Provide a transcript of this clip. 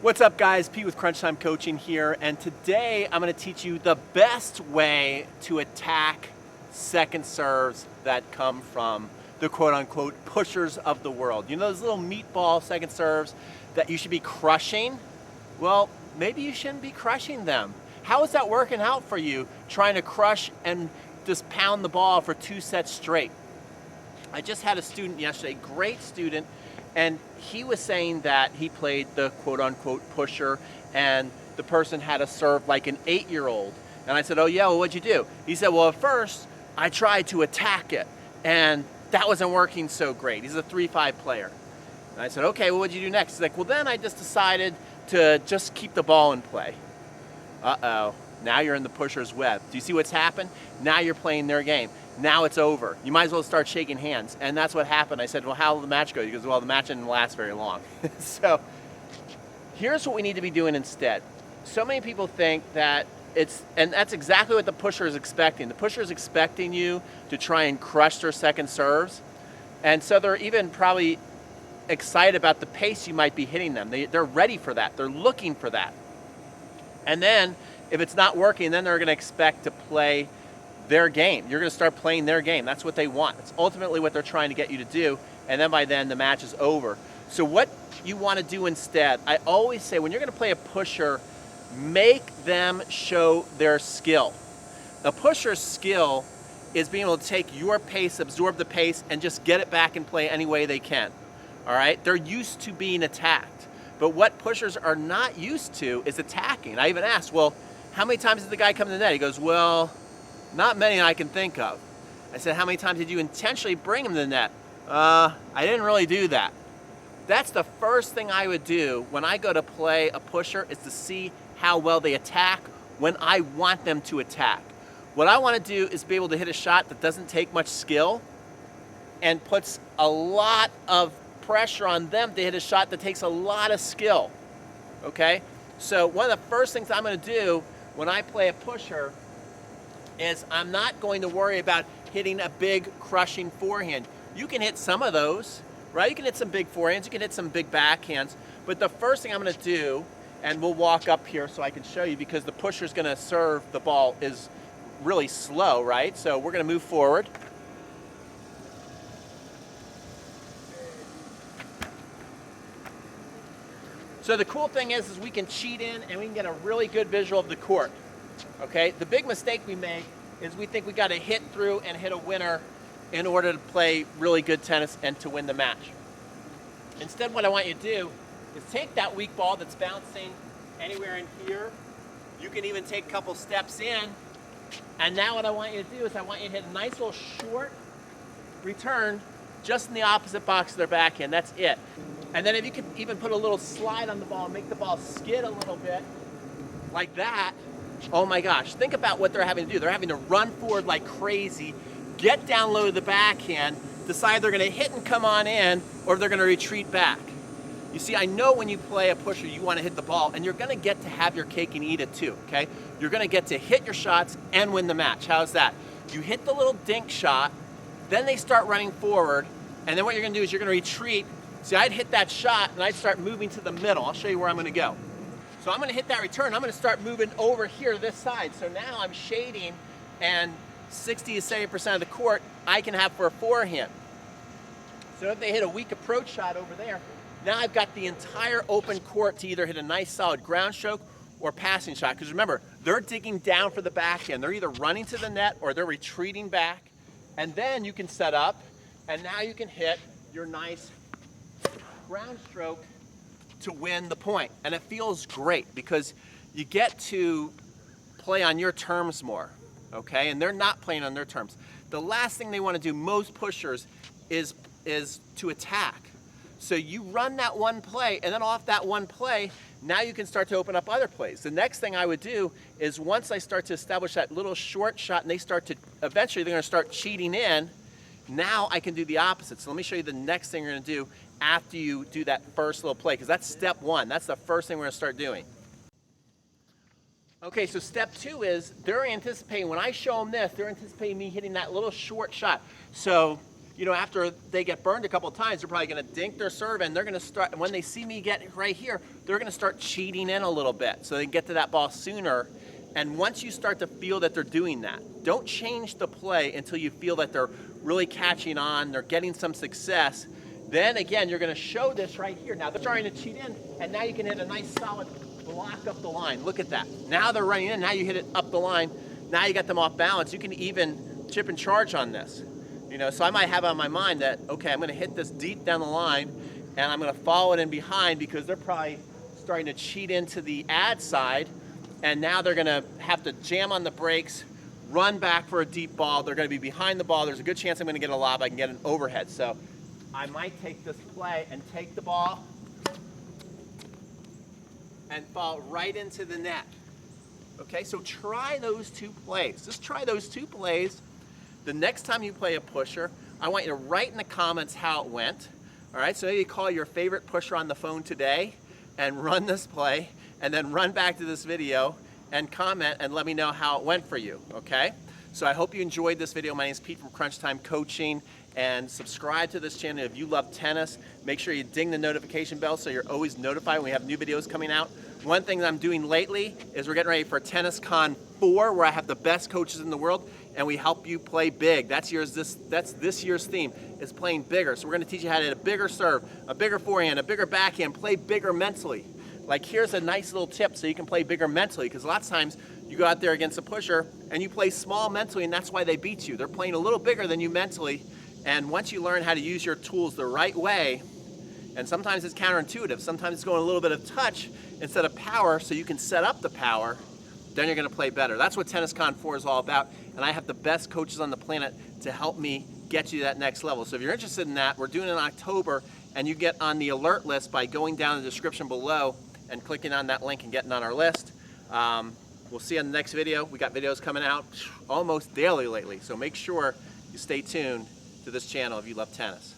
What's up guys, Pete with Crunch Time Coaching here, and today I'm going to teach you the best way to attack second serves that come from the quote-unquote pushers of the world. You know those little meatball second serves that you should be crushing? Well, maybe you shouldn't be crushing them. How is that working out for you, trying to crush and just pound the ball for 2 sets straight? I just had a student yesterday, great student, and he was saying that he played the quote-unquote pusher and the person had to serve like an 8-year-old. And I said, oh yeah, well what'd you do? He said, well at first I tried to attack it and that wasn't working so great. He's a 3-5 player. And I said, okay, well what'd you do next? He's like, well then I just decided to just keep the ball in play. Uh-oh, now you're in the pusher's web. Do you see what's happened? Now you're playing their game. Now it's over. You might as well start shaking hands. And that's what happened. I said, well, how will the match go? He goes, well, the match didn't last very long. So here's what we need to be doing instead. So many people think that and that's exactly what the pusher is expecting. The pusher is expecting you to try and crush their second serves. And so they're even probably excited about the pace you might be hitting them. They're ready for that. They're looking for that. And then if it's not working, then they're going to expect to play their game. You're going to start playing their game. That's what they want. It's ultimately what they're trying to get you to do, and then by then the match is over. So what you want to do instead, I always say when you're going to play a pusher, make them show their skill. A pusher's skill is being able to take your pace, absorb the pace, and just get it back and play any way they can. All right? They're used to being attacked. But what pushers are not used to is attacking. I even asked, well, how many times did the guy come to the net? He goes, well, not many I can think of. I said, how many times did you intentionally bring him to the net? I didn't really do that. That's the first thing I would do when I go to play a pusher, is to see how well they attack when I want them to attack. What I want to do is be able to hit a shot that doesn't take much skill and puts a lot of pressure on them to hit a shot that takes a lot of skill. Okay? So one of the first things I'm going to do when I play a pusher is I'm not going to worry about hitting a big crushing forehand. You can hit some of those, right? You can hit some big forehands, you can hit some big backhands, but the first thing I'm going to do, and we'll walk up here so I can show you, because the pusher's going to serve the ball is really slow, right? So we're going to move forward. So the cool thing is we can cheat in and we can get a really good visual of the court. Okay, the big mistake we make is we think we got to hit through and hit a winner in order to play really good tennis and to win the match. Instead, what I want you to do is take that weak ball that's bouncing anywhere in here. You can even take a couple steps in. And now what I want you to do is I want you to hit a nice little short return just in the opposite box of their backhand. That's it. And then if you can even put a little slide on the ball, make the ball skid a little bit like that. Oh my gosh, think about what they're having to do. They're having to run forward like crazy, get down low to the backhand, decide they're going to hit and come on in, or they're going to retreat back. You see, I know when you play a pusher, you want to hit the ball, and you're going to get to have your cake and eat it too, okay? You're going to get to hit your shots and win the match. How's that? You hit the little dink shot, then they start running forward, and then what you're going to do is you're going to retreat. See, I'd hit that shot, and I'd start moving to the middle. I'll show you where I'm going to go. So I'm going to hit that return. I'm going to start moving over here to this side. So now I'm shading, and 60 to 70% of the court I can have for a forehand. So if they hit a weak approach shot over there, now I've got the entire open court to either hit a nice solid ground stroke or passing shot. Because remember, they're digging down for the backhand. They're either running to the net or they're retreating back. And then you can set up, and now you can hit your nice ground stroke to win the point. And it feels great because you get to play on your terms more, okay? And they're not playing on their terms. The last thing they want to do, most pushers, is to attack. So you run that one play, and then off that one play, now you can start to open up other plays. The next thing I would do is once I start to establish that little short shot and they start to, eventually they're going to start cheating in, now I can do the opposite. So let me show you the next thing you're going to do after you do that first little play, because that's step one. That's the first thing we're going to start doing. Okay, so step two is they're anticipating, when I show them this, they're anticipating me hitting that little short shot. So you know, after they get burned a couple of times, they're probably gonna dink their serve, and they're gonna start, when they see me get right here, they're gonna start cheating in a little bit so they can get to that ball sooner. And once you start to feel that they're doing that, don't change the play until you feel that they're really catching on, they're getting some success. Then again, you're gonna show this right here. Now they're starting to cheat in, and now you can hit a nice solid block up the line. Look at that. Now they're running in, now you hit it up the line. Now you got them off balance. You can even chip and charge on this. You know, so I might have on my mind that, okay, I'm gonna hit this deep down the line, and I'm gonna follow it in behind because they're probably starting to cheat into the ad side, and now they're gonna have to jam on the brakes, run back for a deep ball. They're gonna be behind the ball. There's a good chance I'm gonna get a lob. I can get an overhead. So I might take this play and take the ball and fall right into the net. Okay, so try those two plays. Just try those two plays. The next time you play a pusher, I want you to write in the comments how it went. All right, so maybe call your favorite pusher on the phone today and run this play, and then run back to this video and comment and let me know how it went for you, okay? So I hope you enjoyed this video. My name is Pete from Crunch Time Coaching, and subscribe to this channel if you love tennis. Make sure you ding the notification bell so you're always notified when we have new videos coming out. One thing that I'm doing lately is we're getting ready for Tennis Con 4, where I have the best coaches in the world, and we help you play big. That's this year's theme, is playing bigger. So we're gonna teach you how to hit a bigger serve, a bigger forehand, a bigger backhand, play bigger mentally. Like, here's a nice little tip so you can play bigger mentally, because a lot of times you go out there against a pusher and you play small mentally, and that's why they beat you. They're playing a little bigger than you mentally, and once you learn how to use your tools the right way, and sometimes it's counterintuitive, sometimes it's going a little bit of touch instead of power so you can set up the power, then you're gonna play better. That's what Tennis Con 4 is all about, and I have the best coaches on the planet to help me get you to that next level. So if you're interested in that, we're doing it in October, and you get on the alert list by going down in the description below and clicking on that link and getting on our list. We'll see you in the next video. We got videos coming out almost daily lately, so make sure you stay tuned to this channel if you love tennis.